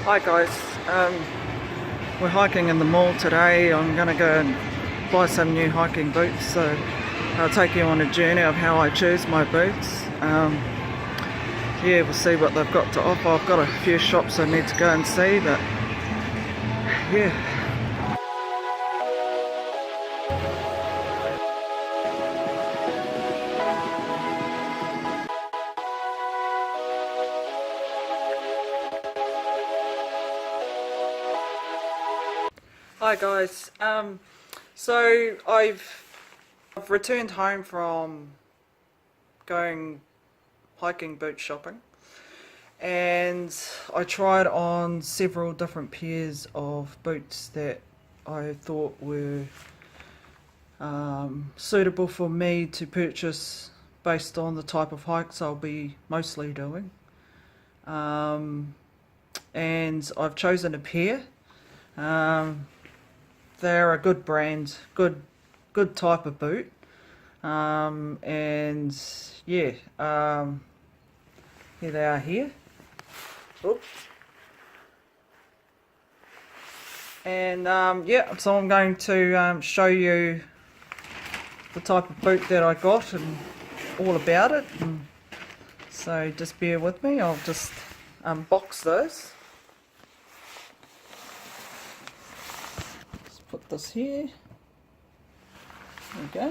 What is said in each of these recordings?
Hi guys, we're hiking in the mall today. I'm going to go and buy some new hiking boots, so I'll take you on a journey of how I choose my boots. Yeah, we'll see what they've got to offer. I've got a few shops I need to go and see, but yeah. Hi guys, so I've returned home from going hiking boot shopping, and I tried on several different pairs of boots that I thought were suitable for me to purchase based on the type of hikes I'll be mostly doing, and I've chosen a pair. They're a good brand, good type of boot, and yeah, here they are here. Oops. And yeah, so I'm going to show you the type of boot that I got and all about it. And so just bear with me, I'll just unbox those. Put this here. There we go.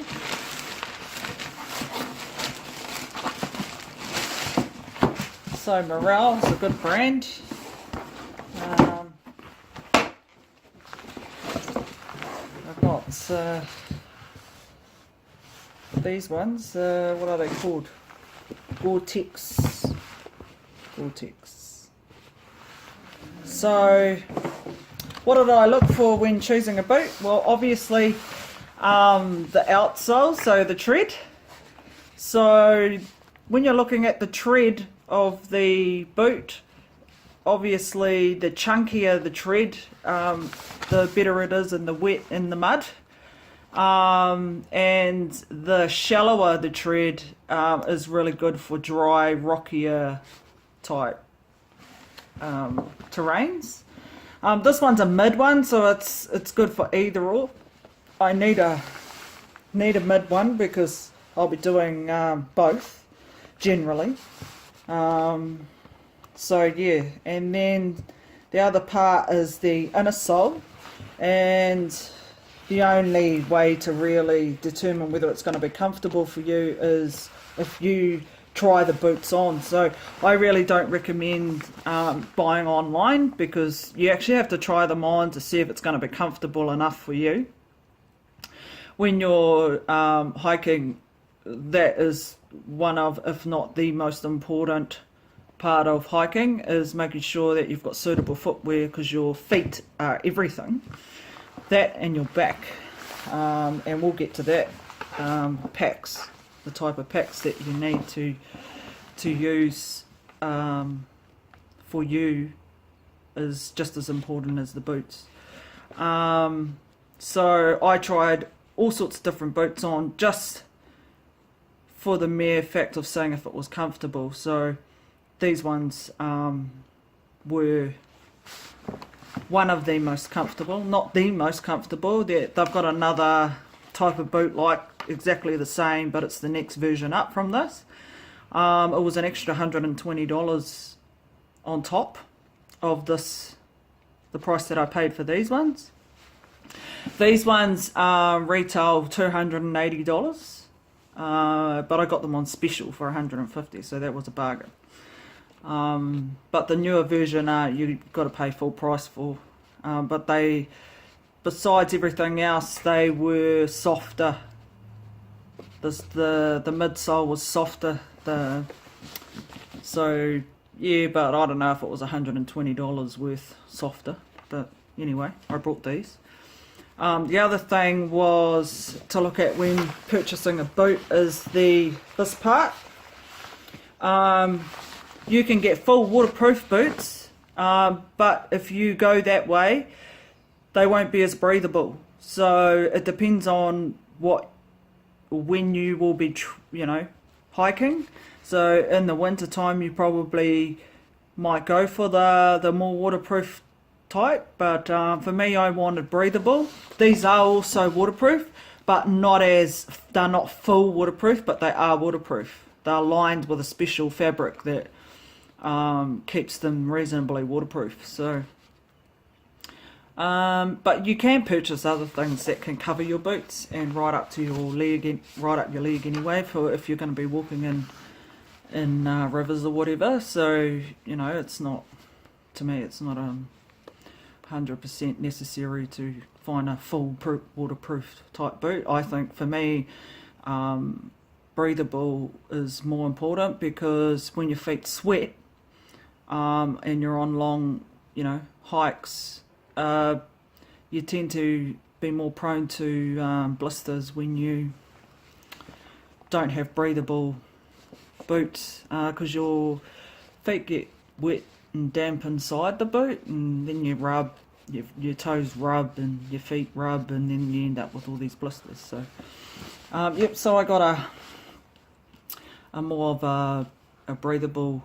So Morale is a good brand. I've got these ones. What are they called? Gore-Tex. So what did I look for when choosing a boot? Well, obviously the outsole, so the tread. So when you're looking at the tread of the boot, obviously the chunkier the tread, the better it is in the wet, in the mud. And the shallower the tread is really good for dry, rockier type terrains. This one's a mid one, so it's good for either or. I need a mid one because I'll be doing both generally. So yeah, and then the other part is the inner sole, and the only way to really determine whether it's going to be comfortable for you is if you try the boots on. So I really don't recommend buying online, because you actually have to try them on to see if it's going to be comfortable enough for you. When you're hiking, that is one of, if not the most important part of hiking, is making sure that you've got suitable footwear, because your feet are everything. That and your back, and we'll get to that. Packs, the type of packs that you need to use for you is just as important as the boots. So I tried all sorts of different boots on just for the mere fact of seeing if it was comfortable. So these ones were one of the most comfortable, not the most comfortable. They've got another type of boot like exactly the same, but it's the next version up from this. It was an extra $120 on top of this, the price that I paid for these ones. These ones retail $280, but I got them on special for $150, so that was a bargain. But the newer version you've got to pay full price for. But they, besides everything else, they were softer. The midsole was softer. So yeah, but I don't know if it was $120 worth softer. But anyway, I brought these. The other thing was to look at when purchasing a boot is this part. You can get full waterproof boots, but if you go that way, they won't be as breathable. So it depends on when you will be, hiking. So in the winter time, you probably might go for the more waterproof type, but for me I wanted breathable. These are also waterproof, but they're not full waterproof, but they are waterproof. They're lined with a special fabric that keeps them reasonably waterproof. So but you can purchase other things that can cover your boots and right up your leg anyway, for if you're going to be walking in rivers or whatever. So you know, it's not, to me it's not 100% necessary to find a full waterproof type boot. I think for me, breathable is more important, because when your feet sweat and you're on long, you know, hikes, you tend to be more prone to blisters when you don't have breathable boots, because your feet get wet and damp inside the boot, and then you rub, your toes rub and your feet rub, and then you end up with all these blisters. So yep, so I got a more of a breathable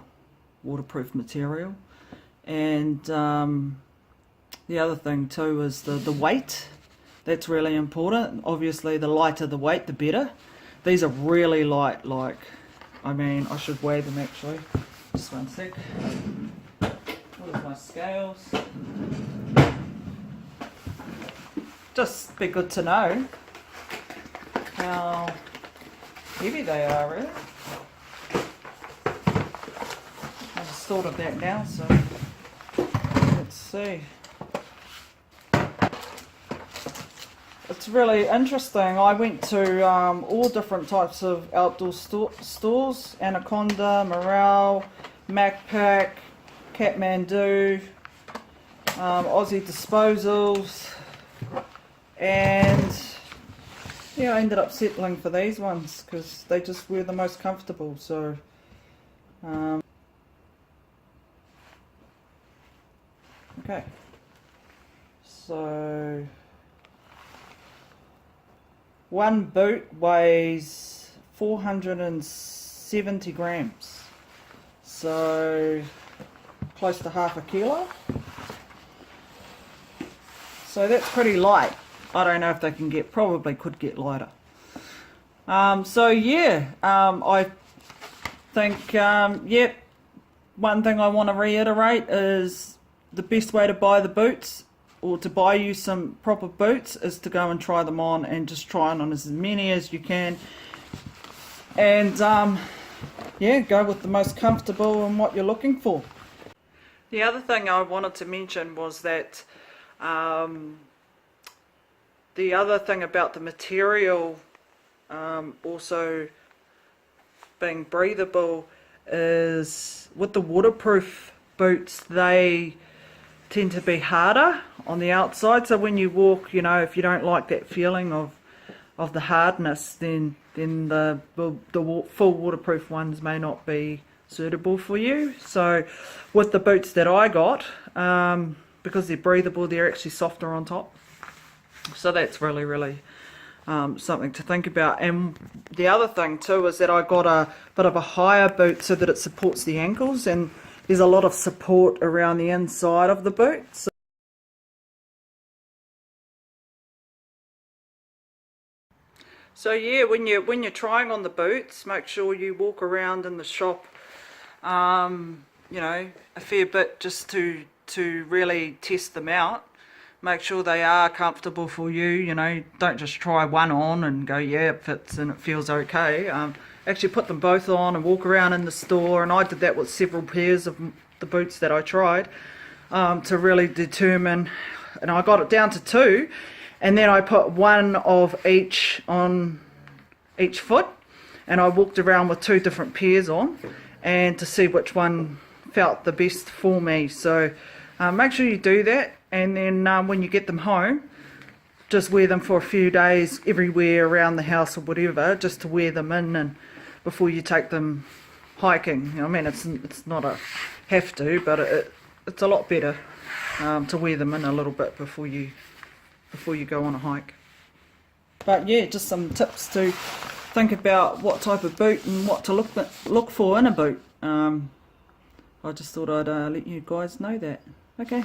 waterproof material. And the other thing too is the weight. That's really important. Obviously the lighter the weight, the better. These are really light, like, I mean, I should weigh them actually. Just one sec. Where's my scales? Just be good to know how heavy they are, really. I just thought of that now, so let's see. It's really interesting. I went to all different types of outdoor stores: Anaconda, Morale, Macpac, Kathmandu, Aussie Disposals, and yeah, I ended up settling for these ones because they just were the most comfortable. So okay, so one boot weighs 470 grams, so close to half a kilo. So that's pretty light. I don't know if they can get, probably could get lighter. So yeah, I think, yep, one thing I want to reiterate is the best way to buy the boots, or to buy you some proper boots, is to go and try them on, and just try on as many as you can, and yeah, go with the most comfortable and what you're looking for. The other thing I wanted to mention was that the other thing about the material also being breathable is, with the waterproof boots, they tend to be harder on the outside. So when you walk, you know, if you don't like that feeling of the hardness, then the full waterproof ones may not be suitable for you. So with the boots that I got, because they're breathable, they're actually softer on top. So that's really something to think about. And the other thing too is that I got a bit of a higher boot so that it supports the ankles, and there's a lot of support around the inside of the boot. So yeah, when you're trying on the boots, make sure you walk around in the shop, you know, a fair bit, just to really test them out. Make sure they are comfortable for you. You know, don't just try one on and go, yeah, it fits and it feels okay. Actually put them both on and walk around in the store, and I did that with several pairs of the boots that I tried, to really determine, and I got it down to 2, and then I put one of each on each foot, and I walked around with 2 different pairs on, and to see which one felt the best for me. So make sure you do that, and then when you get them home, just wear them for a few days everywhere around the house or whatever, just to wear them in, and before you take them hiking. I mean, it's not a have to, but it's a lot better to wear them in a little bit before you go on a hike. But yeah, just some tips to think about what type of boot and what to look for in a boot. I just thought I'd let you guys know that. Okay.